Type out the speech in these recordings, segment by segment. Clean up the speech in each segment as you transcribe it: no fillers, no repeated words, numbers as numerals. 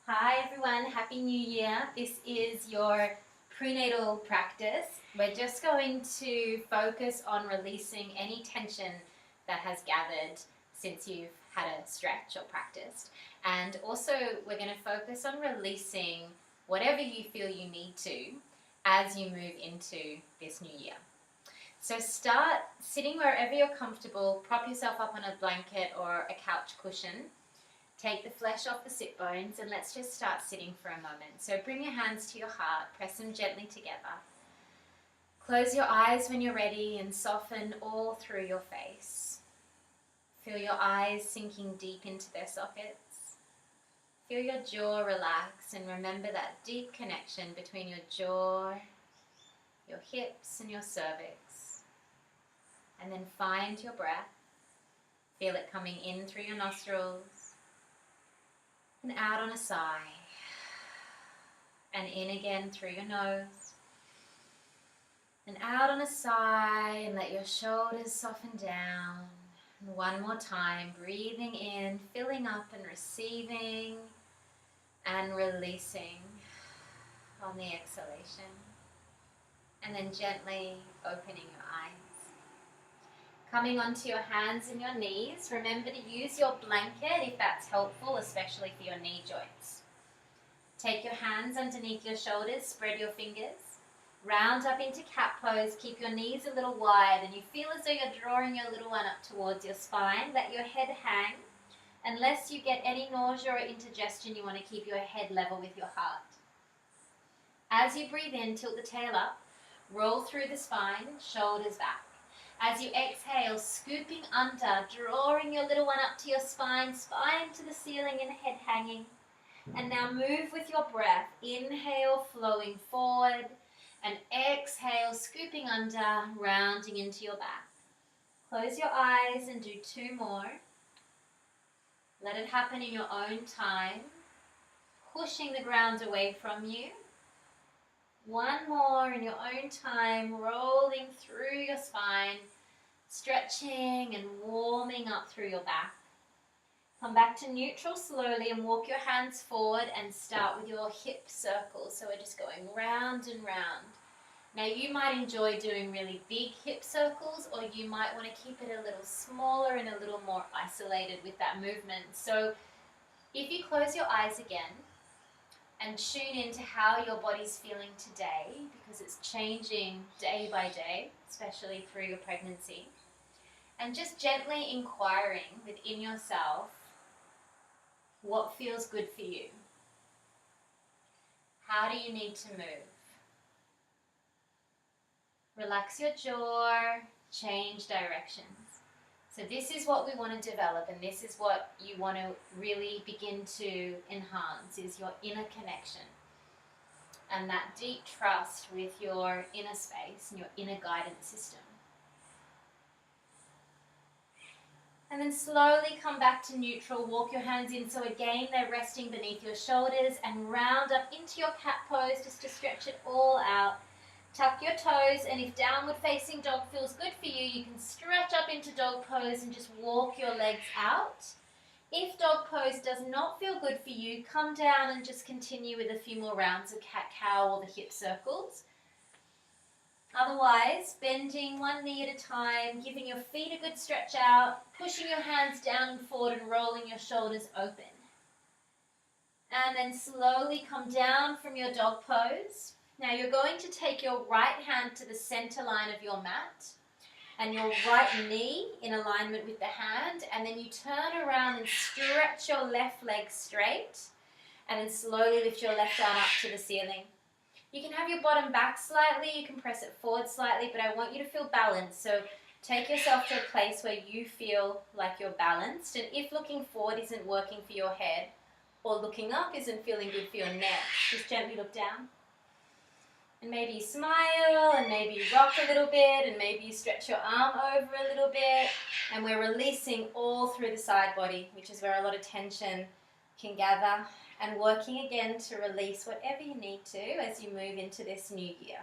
Hi everyone, Happy New Year. This is your prenatal practice. We're just going to focus on releasing any tension that has gathered since you've had a stretch or practiced. And also we're going to focus on releasing whatever you feel you need to as you move into this new year. So start sitting wherever you're comfortable, prop yourself up on a blanket or a couch cushion. Take the flesh off the sit bones and let's just start sitting for a moment. So bring your hands to your heart, press them gently together. Close your eyes when you're ready and soften all through your face. Feel your eyes sinking deep into their sockets. Feel your jaw relax and remember that deep connection between your jaw, your hips and your cervix. And then find your breath. Feel it coming in through your nostrils and out on a sigh, and in again through your nose, and out on a sigh, and let your shoulders soften down. And one more time, breathing in, filling up and receiving, and releasing on the exhalation, and then gently opening your eyes. Coming onto your hands and your knees, remember to use your blanket if that's helpful, especially for your knee joints. Take your hands underneath your shoulders, spread your fingers, round up into cat pose, keep your knees a little wide and you feel as though you're drawing your little one up towards your spine. Let your head hang. Unless you get any nausea or indigestion, you want to keep your head level with your heart. As you breathe in, tilt the tail up, roll through the spine, shoulders back. As you exhale, scooping under, drawing your little one up to your spine, spine to the ceiling and head hanging. And now move with your breath. Inhale, flowing forward, and exhale, scooping under, rounding into your back. Close your eyes and do 2 more. Let it happen in your own time, pushing the ground away from you. 1 more in your own time, rolling through your spine, stretching and warming up through your back. Come back to neutral slowly and walk your hands forward and start with your hip circles. So we're just going round and round. Now you might enjoy doing really big hip circles, or you might want to keep it a little smaller and a little more isolated with that movement. So if you close your eyes again, and tune into how your body's feeling today, because it's changing day by day, especially through your pregnancy. And just gently inquiring within yourself what feels good for you. How do you need to move? Relax your jaw, change directions. So this is what we want to develop, and this is what you want to really begin to enhance, is your inner connection and that deep trust with your inner space and your inner guidance system. And then slowly come back to neutral, walk your hands in, so again they're resting beneath your shoulders, and round up into your cat pose just to stretch it all out. Tuck your toes, and if downward facing dog feels good for you, you can stretch up into dog pose and just walk your legs out. If dog pose does not feel good for you, come down and just continue with a few more rounds of cat-cow or the hip circles. Otherwise, bending 1 knee at a time, giving your feet a good stretch out, pushing your hands down and forward and rolling your shoulders open. And then slowly come down from your dog pose. Now you're going to take your right hand to the center line of your mat and your right knee in alignment with the hand, and then you turn around and stretch your left leg straight and then slowly lift your left arm up to the ceiling. You can have your bottom back slightly, you can press it forward slightly, but I want you to feel balanced. So take yourself to a place where you feel like you're balanced, and if looking forward isn't working for your head or looking up isn't feeling good for your neck, just gently look down. And maybe you smile, and maybe you rock a little bit, and maybe you stretch your arm over a little bit. And we're releasing all through the side body, which is where a lot of tension can gather. And working again to release whatever you need to as you move into this new year.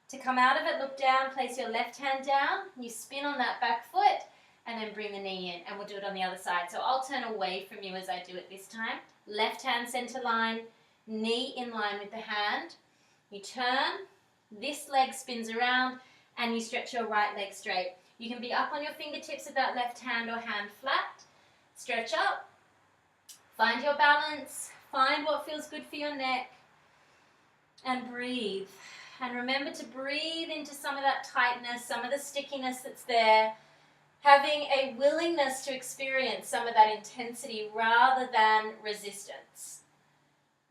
To come out of it, look down, place your left hand down. You spin on that back foot, and then bring the knee in, and we'll do it on the other side. So I'll turn away from you as I do it this time. Left hand center line, knee in line with the hand. You turn, this leg spins around, and you stretch your right leg straight. You can be up on your fingertips of that left hand or hand flat. Stretch up, find your balance, find what feels good for your neck, and breathe. And remember to breathe into some of that tightness, some of the stickiness that's there, having a willingness to experience some of that intensity rather than resistance.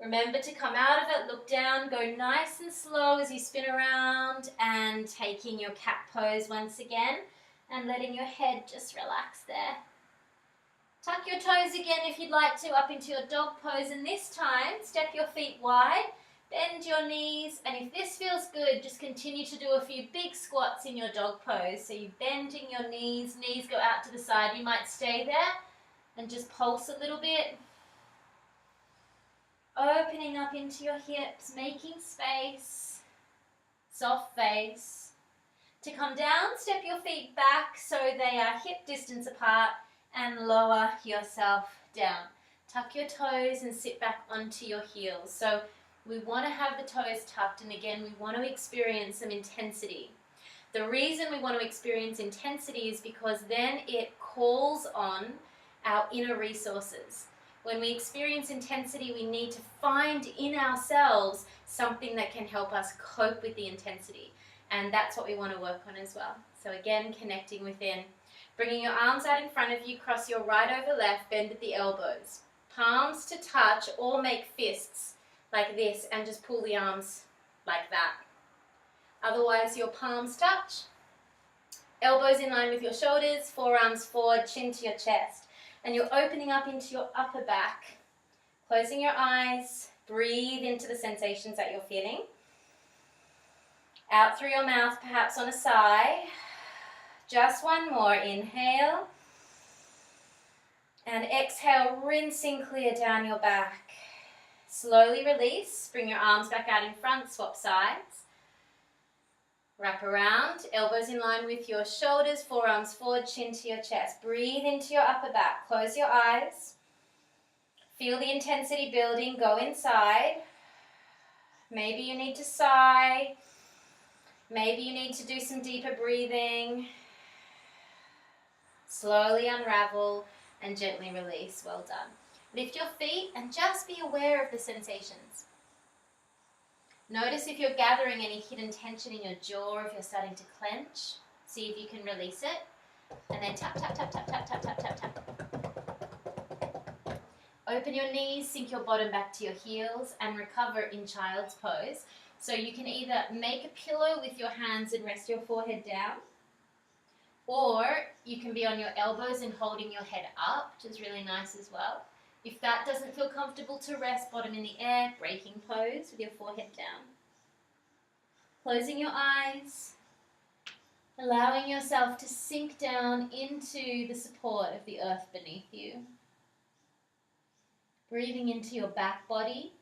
Remember to come out of it, look down, go nice and slow as you spin around, and taking your cat pose once again, and letting your head just relax there. Tuck your toes again if you'd like to up into your dog pose, and this time step your feet wide, bend your knees, and if this feels good, just continue to do a few big squats in your dog pose. So you're bending your knees, knees go out to the side. You might stay there and just pulse a little bit. Opening up into your hips, making space, soft face. To come down, step your feet back so they are hip distance apart, and lower yourself down. Tuck your toes and sit back onto your heels. So we want to have the toes tucked, and again, we want to experience some intensity. The reason we want to experience intensity is because then it calls on our inner resources. When we experience intensity, we need to find in ourselves something that can help us cope with the intensity. And that's what we want to work on as well. So again, connecting within. Bringing your arms out in front of you, cross your right over left, bend at the elbows. Palms to touch or make fists like this, and just pull the arms like that. Otherwise, your palms touch. Elbows in line with your shoulders, forearms forward, chin to your chest. And you're opening up into your upper back, closing your eyes, breathe into the sensations that you're feeling. Out through your mouth, perhaps on a sigh. Just one more, inhale. And exhale, rinsing clear down your back. Slowly release, bring your arms back out in front, swap sides. Wrap around, elbows in line with your shoulders, forearms forward, chin to your chest. Breathe into your upper back, close your eyes. Feel the intensity building, go inside. Maybe you need to sigh. Maybe you need to do some deeper breathing. Slowly unravel and gently release, well done. Lift your feet and just be aware of the sensations. Notice if you're gathering any hidden tension in your jaw, or if you're starting to clench. See if you can release it. And then tap, tap, tap, tap, tap, tap, tap, tap, tap. Open your knees, sink your bottom back to your heels, and recover in child's pose. So you can either make a pillow with your hands and rest your forehead down, or you can be on your elbows and holding your head up, which is really nice as well. If that doesn't feel comfortable to rest, bottom in the air, breaking pose with your forehead down. Closing your eyes, allowing yourself to sink down into the support of the earth beneath you. Breathing into your back body,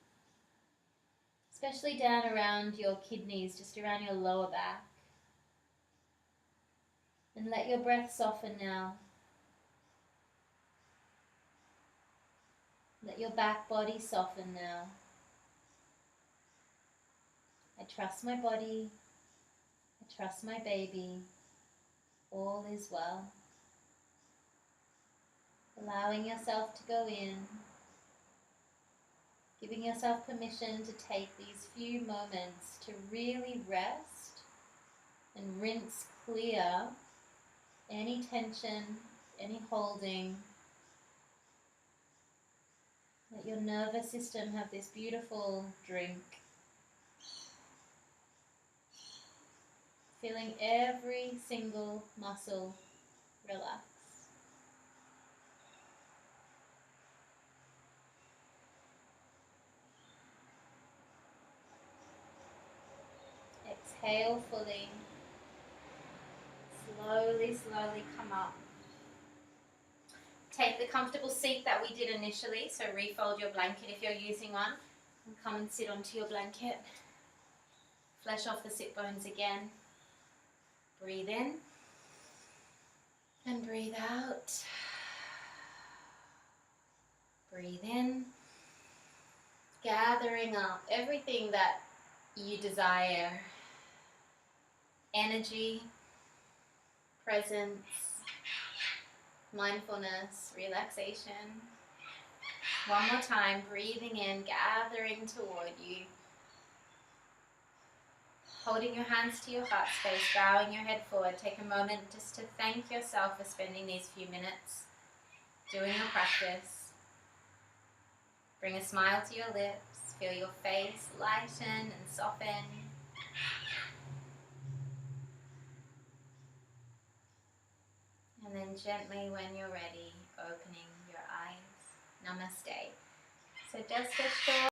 especially down around your kidneys, just around your lower back. And let your breath soften now. Let your back body soften now. I trust my body. I trust my baby. All is well. Allowing yourself to go in. Giving yourself permission to take these few moments to really rest and rinse clear any tension, any holding. Let your nervous system have this beautiful drink. Feeling every single muscle relax. Exhale fully. Slowly, slowly come up. Take the comfortable seat that we did initially, so refold your blanket if you're using one, and come and sit onto your blanket. Flesh off the sit bones again. Breathe in. And breathe out. Breathe in. Gathering up everything that you desire. Energy, presence, mindfulness, relaxation. One more time, breathing in, gathering toward you. Holding your hands to your heart space, bowing your head forward. Take a moment just to thank yourself for spending these few minutes doing your practice. Bring a smile to your lips. Feel your face lighten and soften. And then gently, when you're ready, opening your eyes. Namaste. So just a short